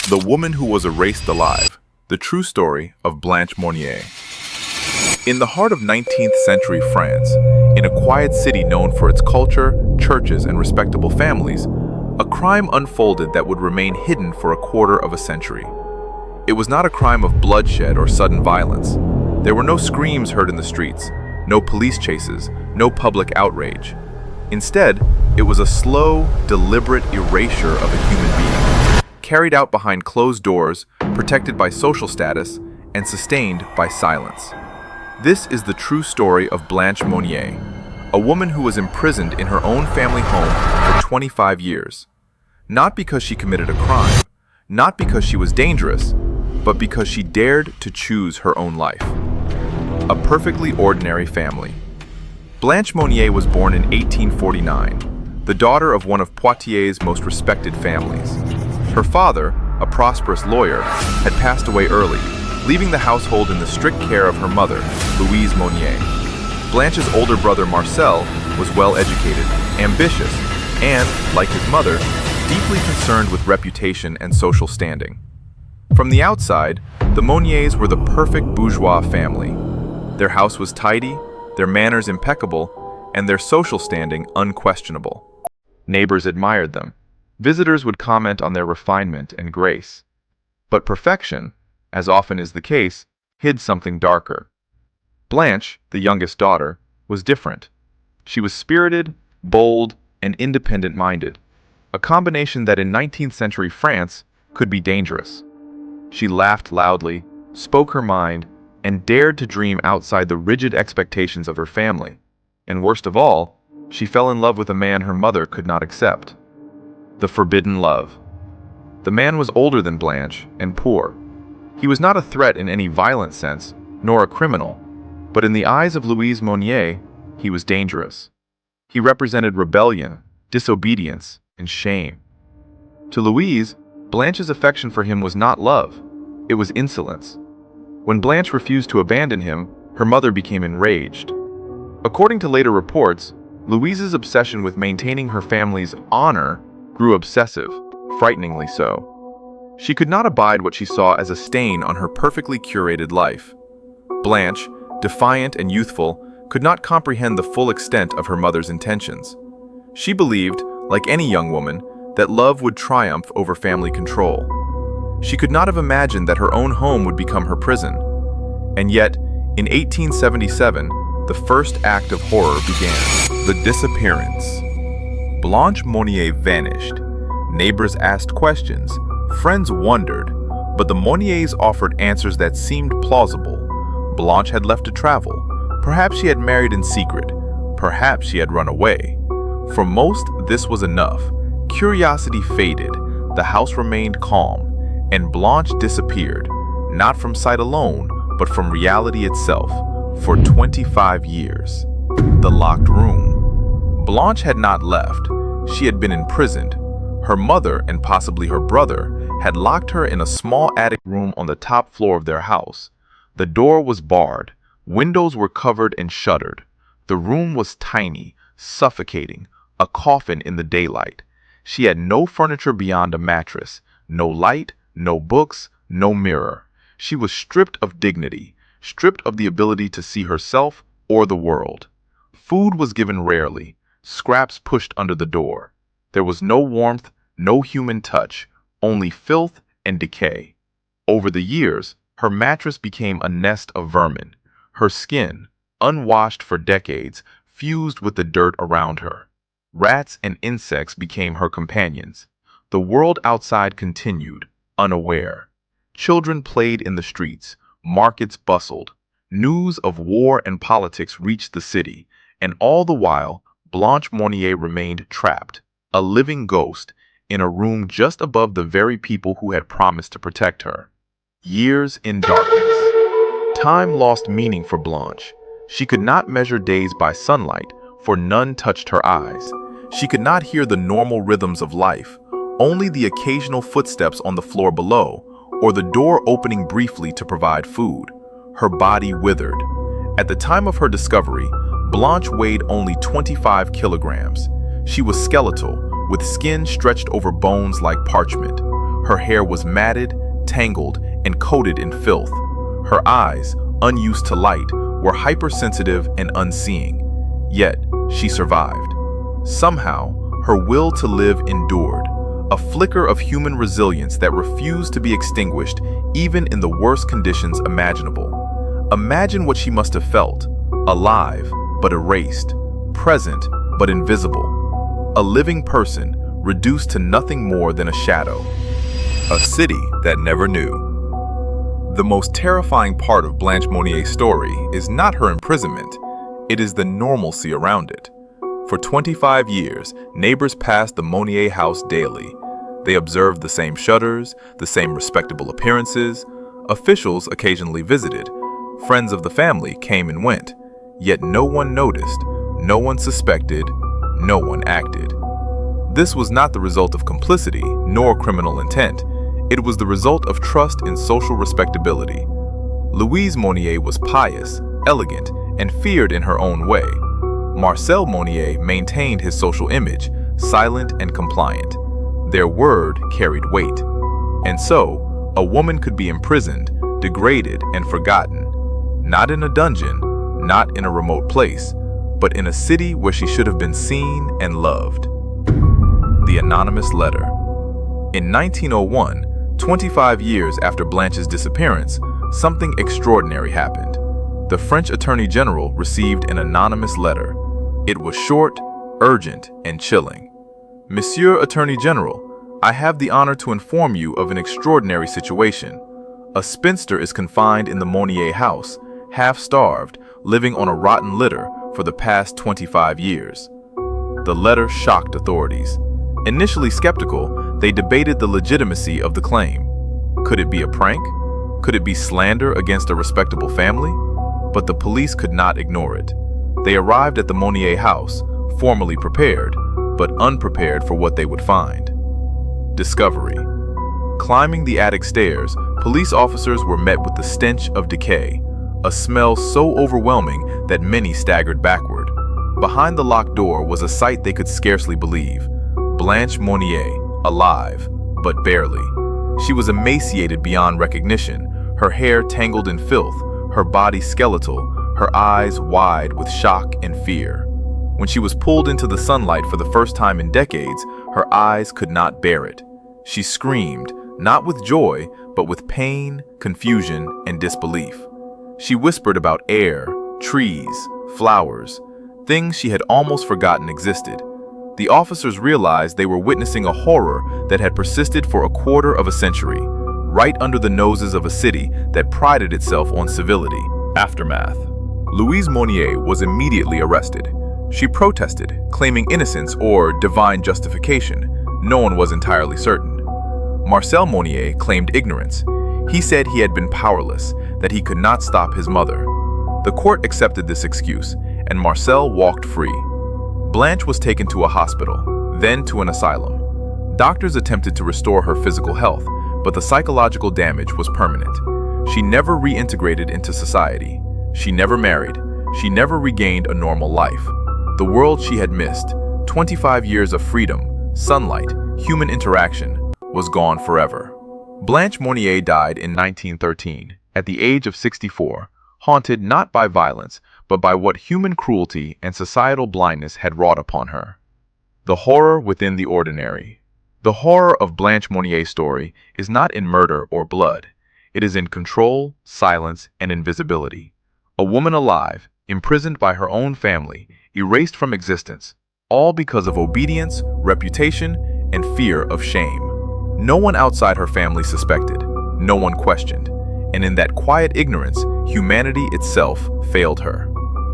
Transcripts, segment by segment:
The Woman Who Was Erased Alive, the true story of Blanche Monnier. In the heart of 19th century France, in a quiet city known for its culture, churches, and respectable families, a crime unfolded that would remain hidden for a quarter of a century. It was not a crime of bloodshed or sudden violence. There were no screams heard in the streets, no police chases, no public outrage. Instead, it was a slow, deliberate erasure of a human being, carried out behind closed doors, protected by social status, and sustained by silence. This is the true story of Blanche Monnier, a woman who was imprisoned in her own family home for 25 years. Not because she committed a crime, not because she was dangerous, but because she dared to choose her own life. A perfectly ordinary family. Blanche Monnier was born in 1849, the daughter of one of Poitiers' most respected families. Her father, a prosperous lawyer, had passed away early, leaving the household in the strict care of her mother, Louise Monnier. Blanche's older brother Marcel was well-educated, ambitious, and, like his mother, deeply concerned with reputation and social standing. From the outside, the Monniers were the perfect bourgeois family. Their house was tidy, their manners impeccable, and their social standing unquestionable. Neighbors admired them. Visitors would comment on their refinement and grace. But perfection, as often is the case, hid something darker. Blanche, the youngest daughter, was different. She was spirited, bold, and independent-minded, a combination that in 19th century France could be dangerous. She laughed loudly, spoke her mind, and dared to dream outside the rigid expectations of her family. And worst of all, she fell in love with a man her mother could not accept. The forbidden love. The man was older than Blanche and poor. He was not a threat in any violent sense, nor a criminal, but in the eyes of Louise Monnier, he was dangerous. He represented rebellion, disobedience, and shame. To Louise, Blanche's affection for him was not love, it was insolence. When Blanche refused to abandon him, her mother became enraged. According to later reports, Louise's obsession with maintaining her family's honor grew obsessive, frighteningly so. She could not abide what she saw as a stain on her perfectly curated life. Blanche, defiant and youthful, could not comprehend the full extent of her mother's intentions. She believed, like any young woman, that love would triumph over family control. She could not have imagined that her own home would become her prison. And yet, in 1877, the first act of horror began. The disappearance. Blanche Monnier vanished. Neighbors asked questions, friends wondered, but the Monniers offered answers that seemed plausible. Blanche had left to travel. Perhaps she had married in secret. Perhaps she had run away. For most, this was enough. Curiosity faded, the house remained calm, and Blanche disappeared, not from sight alone, but from reality itself, for 25 years. The locked room. Blanche had not left. She had been imprisoned. Her mother, and possibly her brother, had locked her in a small attic room on the top floor of their house. The door was barred. Windows were covered and shuttered. The room was tiny, suffocating, a coffin in the daylight. She had no furniture beyond a mattress, no light, no books, no mirror. She was stripped of dignity, stripped of the ability to see herself or the world. Food was given rarely, scraps pushed under the door. There was no warmth, no human touch, only filth and decay. Over the years, her mattress became a nest of vermin. Her skin, unwashed for decades, fused with the dirt around her. Rats and insects became her companions. The world outside continued, unaware. Children played in the streets, markets bustled. News of war and politics reached the city, and all the while, Blanche Monnier remained trapped, a living ghost, in a room just above the very people who had promised to protect her. Years in darkness. Time lost meaning for Blanche. She could not measure days by sunlight, for none touched her eyes. She could not hear the normal rhythms of life, only the occasional footsteps on the floor below, or the door opening briefly to provide food. Her body withered. At the time of her discovery, Blanche weighed only 25 kilograms. She was skeletal, with skin stretched over bones like parchment. Her hair was matted, tangled, and coated in filth. Her eyes, unused to light, were hypersensitive and unseeing. Yet, she survived. Somehow, her will to live endured, a flicker of human resilience that refused to be extinguished even in the worst conditions imaginable. Imagine what she must have felt, alive but erased, present but invisible. A living person reduced to nothing more than a shadow. A city that never knew. The most terrifying part of Blanche Monnier's story is not her imprisonment, it is the normalcy around it. For 25 years, neighbors passed the Monnier house daily. They observed the same shutters, the same respectable appearances. Officials occasionally visited. Friends of the family came and went. Yet no one noticed, no one suspected, no one acted. This was not the result of complicity, nor criminal intent. It was the result of trust in social respectability. Louise Monnier was pious, elegant, and feared in her own way. Marcel Monnier maintained his social image, silent and compliant. Their word carried weight. And so, a woman could be imprisoned, degraded, and forgotten. Not in a dungeon, not in a remote place, but in a city where she should have been seen and loved. The anonymous letter. In 1901, 25 years after Blanche's disappearance, something extraordinary happened. The French Attorney General received an anonymous letter. It was short, urgent, and chilling. Monsieur Attorney General, I have the honor to inform you of an extraordinary situation. A spinster is confined in the Monnier house, half-starved, living on a rotten litter for the past 25 years. The letter shocked authorities. Initially skeptical, they debated the legitimacy of the claim. Could it be a prank? Could it be slander against a respectable family? But the police could not ignore it. They arrived at the Monnier house, formally prepared, but unprepared for what they would find. Discovery. Climbing the attic stairs, police officers were met with the stench of decay, a smell so overwhelming that many staggered backward. Behind the locked door was a sight they could scarcely believe. Blanche Monnier, alive, but barely. She was emaciated beyond recognition, her hair tangled in filth, her body skeletal, her eyes wide with shock and fear. When she was pulled into the sunlight for the first time in decades, her eyes could not bear it. She screamed, not with joy, but with pain, confusion, and disbelief. She whispered about air, trees, flowers, things she had almost forgotten existed. The officers realized they were witnessing a horror that had persisted for a quarter of a century, right under the noses of a city that prided itself on civility. Aftermath. Louise Monnier was immediately arrested. She protested, claiming innocence or divine justification. No one was entirely certain. Marcel Monnier claimed ignorance. He said he had been powerless, that he could not stop his mother. The court accepted this excuse, and Marcel walked free. Blanche was taken to a hospital, then to an asylum. Doctors attempted to restore her physical health, but the psychological damage was permanent. She never reintegrated into society. She never married. She never regained a normal life. The world she had missed, 25 years of freedom, sunlight, human interaction, was gone forever. Blanche Monnier died in 1913, at the age of 64, haunted not by violence, but by what human cruelty and societal blindness had wrought upon her. The horror within the ordinary. The horror of Blanche Monnier's story is not in murder or blood. It is in control, silence, and invisibility. A woman alive, imprisoned by her own family, erased from existence, all because of obedience, reputation, and fear of shame. No one outside her family suspected, no one questioned, and in that quiet ignorance, humanity itself failed her.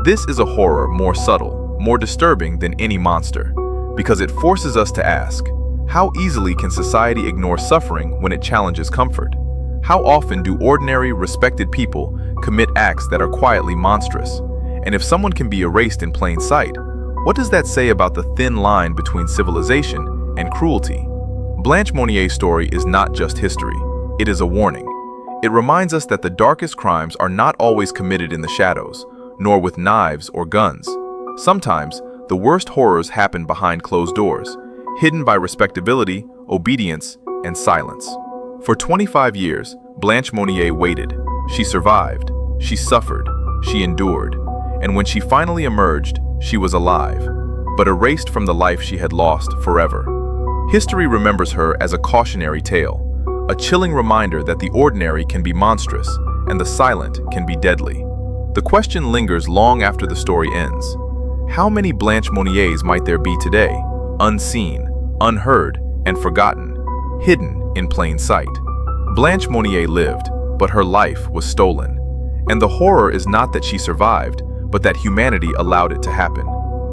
This is a horror more subtle, more disturbing than any monster, because it forces us to ask, how easily can society ignore suffering when it challenges comfort? How often do ordinary, respected people commit acts that are quietly monstrous? And if someone can be erased in plain sight, what does that say about the thin line between civilization and cruelty? Blanche Monnier's story is not just history, it is a warning. It reminds us that the darkest crimes are not always committed in the shadows, nor with knives or guns. Sometimes, the worst horrors happen behind closed doors, hidden by respectability, obedience, and silence. For 25 years, Blanche Monnier waited. She survived, she suffered, she endured, and when she finally emerged, she was alive, but erased from the life she had lost forever. History remembers her as a cautionary tale, a chilling reminder that the ordinary can be monstrous and the silent can be deadly. The question lingers long after the story ends. How many Blanche Monniers might there be today, unseen, unheard, and forgotten, hidden in plain sight? Blanche Monnier lived, but her life was stolen. And the horror is not that she survived, but that humanity allowed it to happen.